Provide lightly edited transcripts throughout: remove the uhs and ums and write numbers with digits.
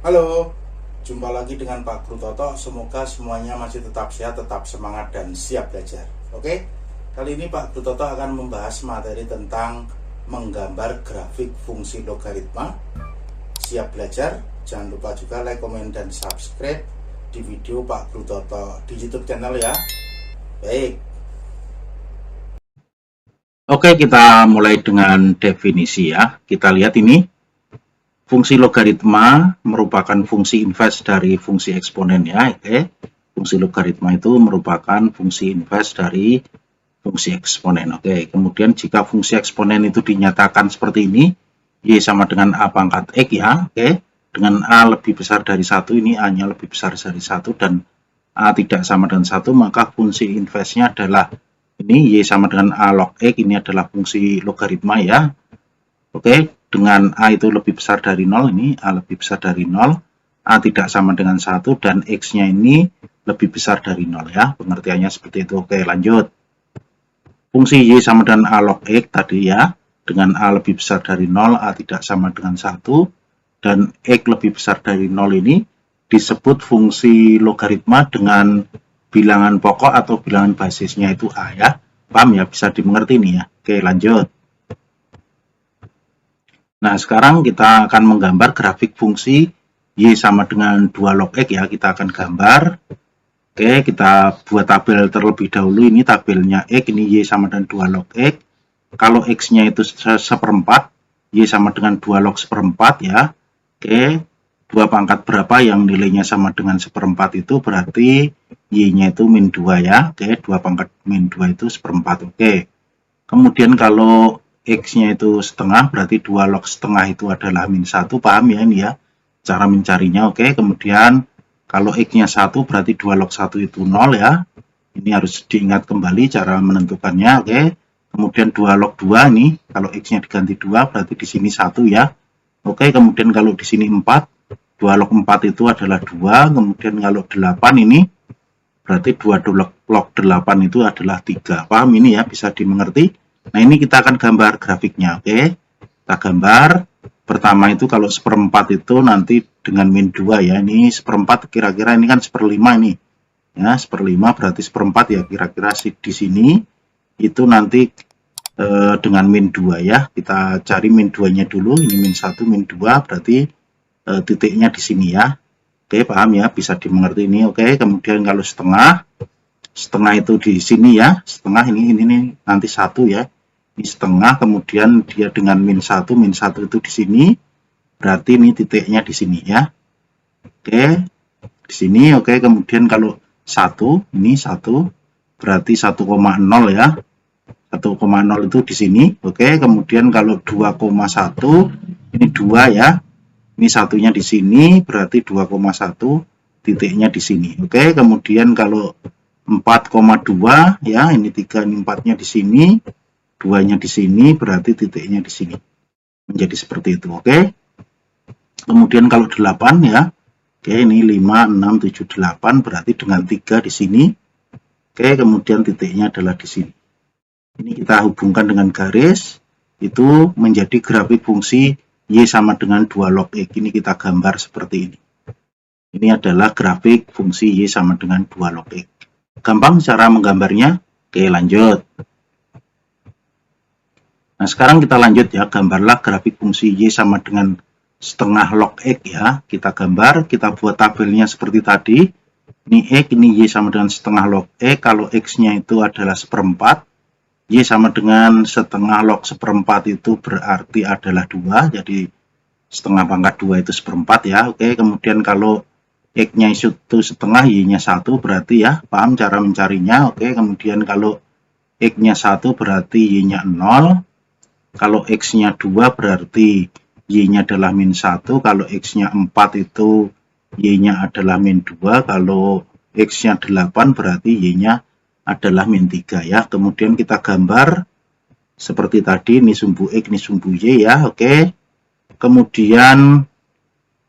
Halo, jumpa lagi dengan Pak Guru Toto. Semoga semuanya masih tetap sehat, tetap semangat, dan siap belajar. Oke, kali ini Pak Guru Toto akan membahas materi tentang menggambar grafik fungsi logaritma. Siap belajar? Jangan lupa juga like, komen, dan subscribe di video Pak Guru Toto di YouTube channel ya. Baik. Oke, kita mulai dengan definisi ya. Kita lihat ini. Fungsi logaritma merupakan fungsi inverse dari fungsi eksponen ya. Oke. Fungsi logaritma itu merupakan fungsi inverse dari fungsi eksponen. Oke. Kemudian jika fungsi eksponen itu dinyatakan seperti ini, Y sama dengan A pangkat X ya. Oke. Dengan A lebih besar dari 1, ini A-nya lebih besar dari 1 dan A tidak sama dengan 1, maka fungsi inverse-nya adalah ini Y sama dengan A log X, ini adalah fungsi logaritma ya. Oke, dengan A itu lebih besar dari 0, ini A lebih besar dari 0, A tidak sama dengan 1, dan X-nya ini lebih besar dari 0 ya. Pengertiannya seperti itu. Oke, lanjut. Fungsi Y sama dengan A log X tadi ya, dengan A lebih besar dari 0, A tidak sama dengan 1, dan X lebih besar dari 0 ini disebut fungsi logaritma dengan bilangan pokok atau bilangan basisnya itu A ya. Paham ya? Bisa dimengerti nih ya. Oke, lanjut. Nah, sekarang kita akan menggambar grafik fungsi Y sama dengan 2 log X ya. Kita akan gambar. Oke, kita buat tabel terlebih dahulu. Ini tabelnya X, ini Y sama dengan 2 log X. Kalau X-nya itu seperempat, Y sama dengan 2 log seperempat ya. Oke, 2 pangkat berapa yang nilainya sama dengan seperempat itu berarti Y-nya itu min 2 ya. Oke, 2 pangkat min 2 itu seperempat. Oke, kemudian kalau X-nya itu setengah, berarti 2 log setengah itu adalah min 1, paham ya ini ya, cara mencarinya. Oke, kemudian kalau X-nya 1, berarti 2 log 1 itu 0 ya, ini harus diingat kembali cara menentukannya. Oke, kemudian 2 log 2 nih, kalau X-nya diganti 2, berarti di sini 1 ya. Oke, kemudian kalau di sini 4, 2 log 4 itu adalah 2, kemudian kalau 8 ini, berarti 2 log 8 itu adalah 3, paham ini ya, bisa dimengerti. Nah, ini kita akan gambar grafiknya. Oke, kita gambar. Pertama itu kalau seperempat itu nanti dengan min 2 ya. Ini seperempat kira-kira ini kan seperlima ini. Ya, seperlima berarti seperempat ya. Kira-kira di sini itu nanti dengan min 2 ya. Kita cari min 2-nya dulu. Ini min 1, min 2 berarti titiknya di sini ya. Oke, paham ya? Bisa dimengerti ini. Oke, kemudian kalau setengah itu di sini ya. Setengah ini nanti 1 ya. Ini setengah, kemudian dia dengan min 1 itu di sini, berarti ini titiknya di sini ya. Oke, di sini. Oke, kemudian kalau 1, ini 1, berarti 1,0 ya. 1,0 itu di sini. Oke, kemudian kalau 2,1, ini 2 ya. Ini satunya di sini, berarti 2,1, titiknya di sini. Oke, kemudian kalau 4,2 ya, ini 3, ini 4-nya di sini. 2-nya di sini, berarti titiknya di sini. Menjadi seperti itu, oke. Kemudian kalau 8 ya, oke, ini 5, 6, 7, 8, berarti dengan 3 di sini. Oke, kemudian titiknya adalah di sini. Ini kita hubungkan dengan garis, itu menjadi grafik fungsi Y sama dengan 2 log X. Ini kita gambar seperti ini. Ini adalah grafik fungsi Y sama dengan 2 log X. Gampang cara menggambarnya? Oke, lanjut. Nah, sekarang kita lanjut ya, gambarlah grafik fungsi Y sama dengan setengah log X ya. Kita gambar, kita buat tabelnya seperti tadi. Ini X, ini Y sama dengan setengah log X. Kalau X-nya itu adalah seperempat, Y sama dengan setengah log seperempat itu berarti adalah 2. Jadi setengah pangkat 2 itu seperempat ya. Oke, kemudian kalau X-nya itu setengah, Y-nya 1 berarti ya, paham cara mencarinya. Oke, kemudian kalau X-nya 1 berarti Y-nya 0. Kalau X-nya 2 berarti Y-nya adalah min 1. Kalau X-nya 4 itu Y-nya adalah min 2. Kalau X-nya 8 berarti Y-nya adalah min 3 ya. Kemudian kita gambar seperti tadi. Ini sumbu X, ini sumbu Y ya. Oke. Kemudian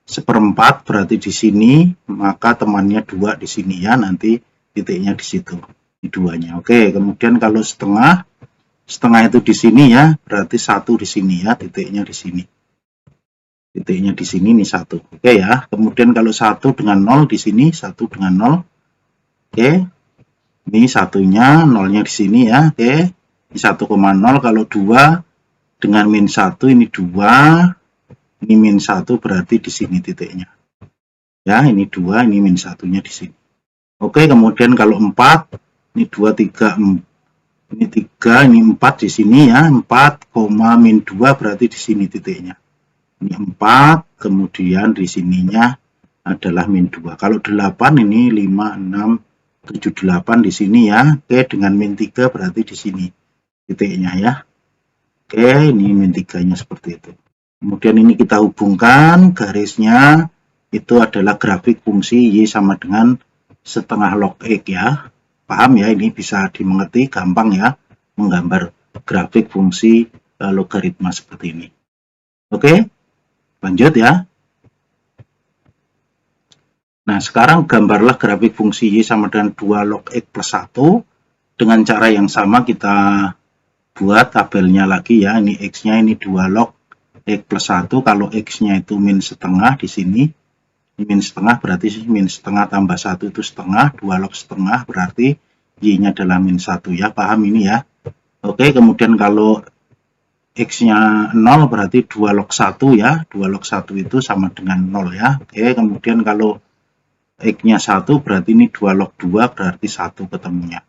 seperempat berarti di sini. Maka temannya 2 di sini ya. Nanti titiknya di situ. Di 2-nya. Oke. Kemudian kalau setengah itu di sini ya, berarti 1 di sini ya, titiknya di sini. Titiknya di sini ini 1. Oke ya. Kemudian kalau 1 dengan 0 di sini, 1 dengan 0. Oke. Ini satunya, nolnya di sini ya. Oke. Ini 1,0. Kalau 2 dengan min 1 ini 2. Ini min 1 berarti di sini titiknya. Ya, ini 2, ini min 1-nya di sini. Oke, kemudian kalau 4, ini 2, 3, 4. Ini 3, ini 4 di sini ya. 4, min 2 berarti di sini titiknya. Ini 4, kemudian di sininya adalah min 2. Kalau 8 ini 5, 6, 7, 8 di sini ya. Oke, dengan min 3 berarti di sini titiknya ya. Oke, ini min 3-nya seperti itu. Kemudian ini kita hubungkan garisnya, itu adalah grafik fungsi Y sama dengan setengah log X ya. Paham ya, ini bisa dimengerti, gampang ya, menggambar grafik fungsi logaritma seperti ini. Oke, lanjut ya. Nah, sekarang gambarlah grafik fungsi Y sama dengan 2 log X plus 1. Dengan cara yang sama kita buat tabelnya lagi ya. Ini X-nya ini 2 log X plus 1. Kalau X-nya itu min setengah di sini. Ini min setengah berarti min setengah tambah 1 itu setengah. 2 log setengah berarti Y-nya adalah min 1 ya. Paham ini ya. Oke, kemudian kalau X-nya 0 berarti 2 log 1 ya. 2 log 1 itu sama dengan 0 ya. Oke, kemudian kalau X-nya 1 berarti ini 2 log 2 berarti 1 ketemunya.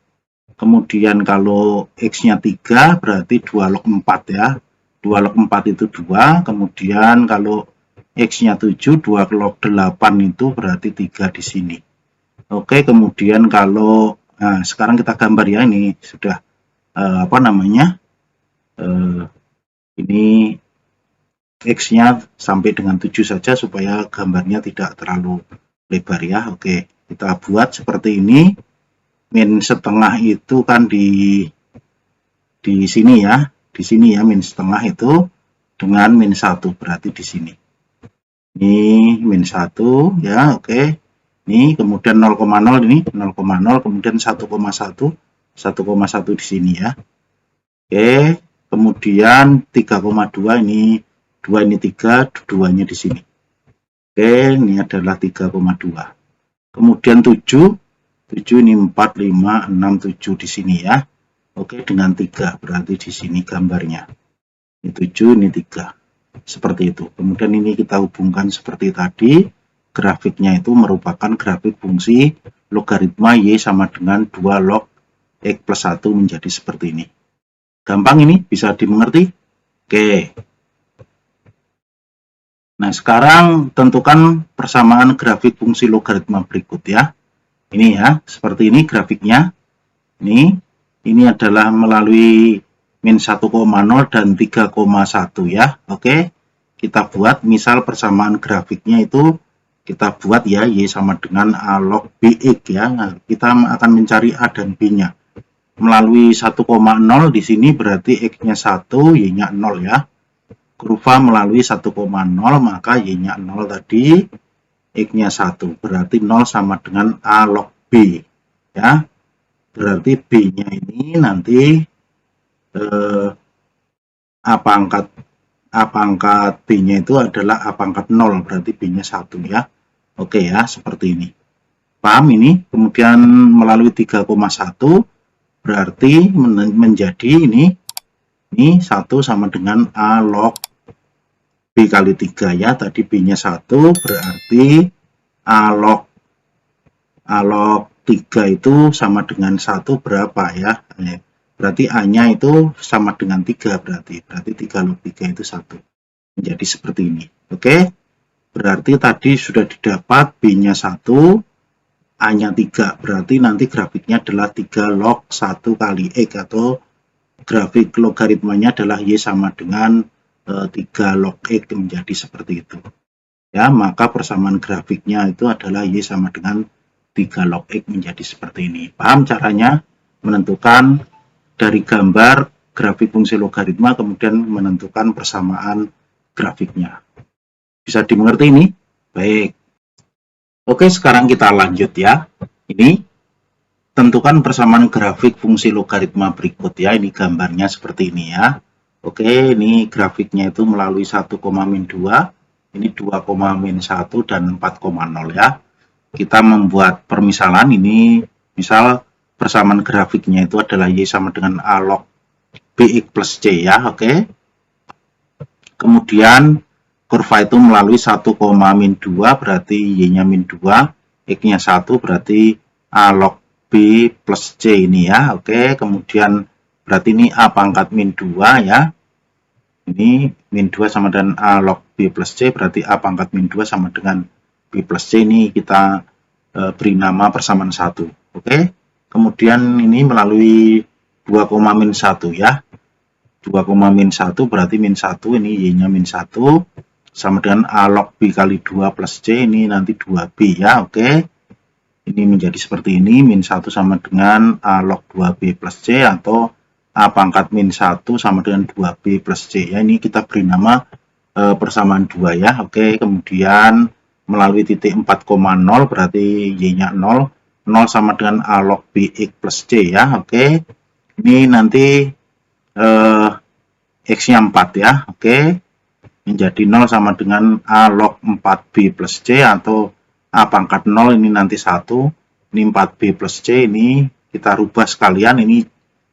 Kemudian kalau X-nya 3 berarti 2 log 4 ya. 2 log 4 itu 2. Kemudian kalau X-nya 7, 2 log 8 itu berarti 3 di sini. Oke, kemudian kalau, nah sekarang kita gambar ya, ini sudah, ini X-nya sampai dengan 7 saja supaya gambarnya tidak terlalu lebar ya. Oke, kita buat seperti ini. Min setengah itu kan di sini ya. Di sini ya, min setengah itu dengan min 1 berarti di sini. Ini min 1 ya, oke. Ini kemudian 0,0 ini 0,0 kemudian 1,1 di sini ya. Oke, kemudian 3,2 ini 2 ini 3, 2-nya di sini. Oke, ini adalah 3,2. Kemudian 7 ini 4, 5, 6, 7 di sini ya. Oke, dengan 3 berarti di sini gambarnya. Ini 7, ini 3. Seperti itu. Kemudian ini kita hubungkan seperti tadi. Grafiknya itu merupakan grafik fungsi logaritma Y sama dengan 2 log X plus 1 menjadi seperti ini. Gampang ini, bisa dimengerti? Oke. Nah, sekarang tentukan persamaan grafik fungsi logaritma berikut ya. Ini ya, seperti ini grafiknya. Ini adalah melalui min 1,0 dan 3,1 ya. Oke, kita buat misal persamaan grafiknya itu kita buat ya, Y sama dengan A log BX ya. Nah, kita akan mencari A dan B-nya. Melalui 1,0 di sini berarti X-nya 1, Y-nya 0 ya. Kurva melalui 1,0 maka Y-nya 0 tadi. X-nya 1 berarti 0 sama dengan A log B ya. Berarti B-nya ini nanti A pangkat B-nya itu adalah A pangkat 0 berarti B-nya 1 ya. Oke ya, seperti ini. Paham ini? Kemudian melalui 3,1 berarti menjadi ini 1 sama dengan A log B kali 3 ya. Tadi B-nya 1 berarti A log 3 itu sama dengan 1 berapa ya? Berarti A-nya itu sama dengan 3 berarti 3 log 3 itu 1. Menjadi seperti ini. Oke? Berarti tadi sudah didapat B-nya 1, A-nya 3. Berarti nanti grafiknya adalah 3 log 1 kali X atau grafik logaritmanya adalah Y sama dengan 3 log X menjadi seperti itu. Ya, maka persamaan grafiknya itu adalah Y sama dengan 3 log X menjadi seperti ini. Paham caranya menentukan dari gambar grafik fungsi logaritma kemudian menentukan persamaan grafiknya. Bisa dimengerti ini? Baik. Oke, sekarang kita lanjut ya. Ini tentukan persamaan grafik fungsi logaritma berikut ya. Ini gambarnya seperti ini ya. Oke, ini grafiknya itu melalui 1,-2 ini 2,-1 dan 4,0 ya. Kita membuat permisalan ini, misal persamaan grafiknya itu adalah Y sama dengan A log BX plus C ya, oke. Kemudian kurva itu melalui 1,-2 berarti Y-nya -2, X-nya 1 berarti A log B plus C ini ya, oke. Kemudian berarti ini A pangkat -2 ya. Ini -2 sama dengan A log B plus C, berarti A pangkat -2 sama dengan B plus C, ini kita beri nama persamaan 1, oke. Kemudian ini melalui 2,-1 ya. 2,-1 berarti -1, ini Y-nya -1 sama dengan A log B kali 2 plus C, ini nanti 2B ya, oke. Ini menjadi seperti ini, -1 sama dengan A log 2B plus C atau A pangkat -1 sama dengan 2B plus C ya. Ini kita beri nama persamaan 2 ya, oke. Kemudian melalui titik 4,0 berarti Y-nya 0, 0 sama dengan A log BX plus C ya, oke. Ini nanti X-nya 4 ya, oke. Menjadi 0 sama dengan A log 4B plus C atau A pangkat 0 ini nanti 1, ini 4B plus C, ini kita rubah sekalian, ini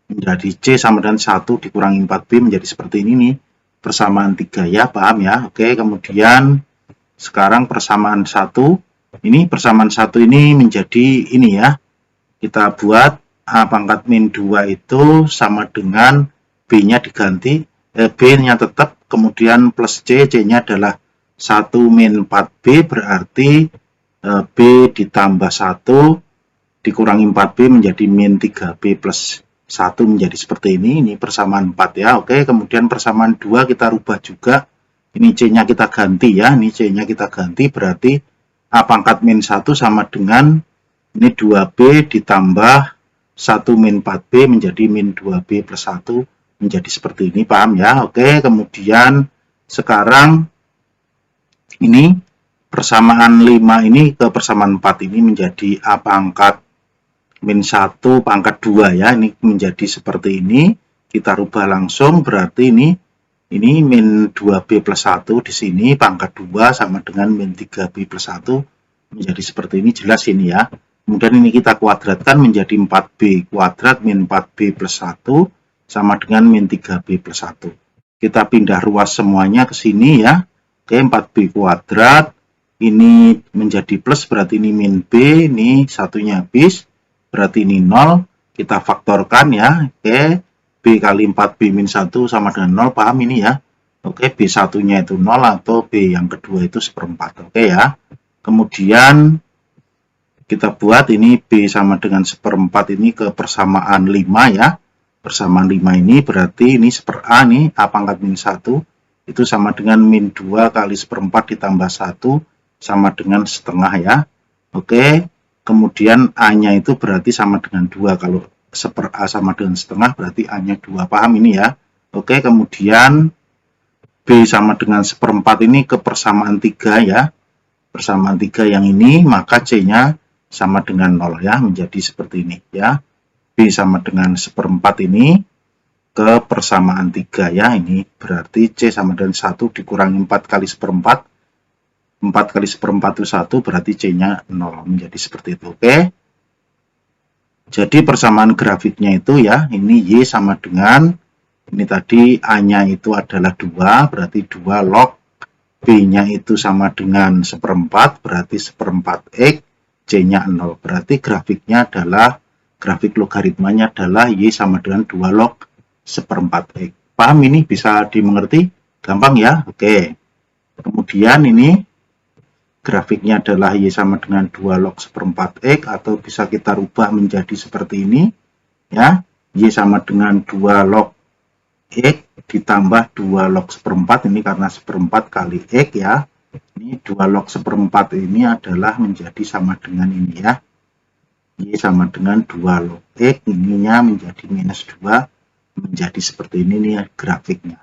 menjadi C sama dengan 1 dikurangi 4B menjadi seperti ini nih, persamaan 3 ya, paham ya, oke. Kemudian sekarang persamaan 1, ini persamaan 1 ini menjadi ini ya, kita buat A pangkat -2 itu sama dengan B-nya diganti, B-nya tetap, kemudian plus C, C-nya adalah 1-4B, berarti B ditambah 1 dikurangi 4B menjadi -3B plus 1 menjadi seperti ini persamaan 4 ya, oke. Kemudian persamaan 2 kita rubah juga, ini C-nya kita ganti ya, ini C-nya kita ganti, berarti A pangkat -1 sama dengan ini 2B ditambah 1-4B menjadi -2B plus 1 menjadi seperti ini, paham ya, oke. Kemudian sekarang ini persamaan 5 ini ke persamaan 4 ini menjadi A pangkat -1 pangkat 2 ya, ini menjadi seperti ini, kita rubah langsung, berarti ini -2B plus 1 di sini pangkat 2 sama dengan -3B plus 1 menjadi seperti ini, jelas ini ya. Kemudian ini kita kuadratkan menjadi 4B kuadrat -4B plus 1 sama dengan -3B plus 1. Kita pindah ruas semuanya ke sini ya. Oke, 4B kuadrat ini menjadi plus, berarti ini -B, ini satunya habis, berarti ini 0, kita faktorkan ya. Oke, B kali 4B min 1 sama dengan 0, paham ini ya. Oke, B1 nya itu 0 atau B yang kedua itu 1/4, oke ya. Kemudian kita buat ini B sama dengan 1/4 ini ke persamaan 5 ya. Persamaan 5 ini berarti ini 1/A nih, A pangkat -1 itu sama dengan -2 kali 1/4 ditambah 1 sama dengan setengah ya. Oke, kemudian A-nya itu berarti sama dengan 2, kalau 1/A sama dengan setengah berarti A-nya 2, paham ini ya. Oke, kemudian B sama dengan 1/4 ini ke persamaan 3 ya. Persamaan 3 yang ini, maka C-nya sama dengan 0 ya, menjadi seperti ini ya. B sama dengan 1/4 ini ke persamaan 3 ya, ini berarti C sama dengan 1 dikurangi 4 kali 1/4, 4 kali 1/4 itu 1, berarti C-nya 0, menjadi seperti itu, oke. Jadi persamaan grafiknya itu ya, ini Y sama dengan, ini tadi A-nya itu adalah 2, berarti 2 log, B-nya itu sama dengan 1/4, berarti 1/4 X, C-nya 0, berarti grafiknya adalah, grafik logaritmanya adalah Y sama dengan 2 log 1/4 X. Paham ini? Bisa dimengerti? Gampang ya? Oke. Kemudian ini grafiknya adalah Y sama dengan 2 log 1/4 X, atau bisa kita rubah menjadi seperti ini ya. Y sama dengan 2 log X ditambah 2 log 1/4, ini karena 1/4 kali X ya. Ini 2 log 1/4 ini adalah menjadi sama dengan ini ya. Y sama dengan 2 log X, ininya menjadi -2, menjadi seperti ini nih grafiknya.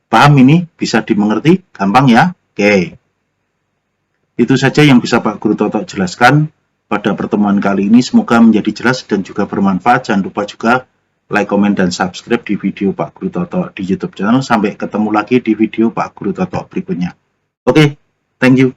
Paham ini? Bisa dimengerti? Gampang ya? Oke. Itu saja yang bisa Pak Guru Toto jelaskan pada pertemuan kali ini. Semoga menjadi jelas dan juga bermanfaat. Jangan lupa juga like, komen, dan subscribe di video Pak Guru Toto di YouTube channel. Sampai ketemu lagi di video Pak Guru Toto berikutnya. Oke, Thank you.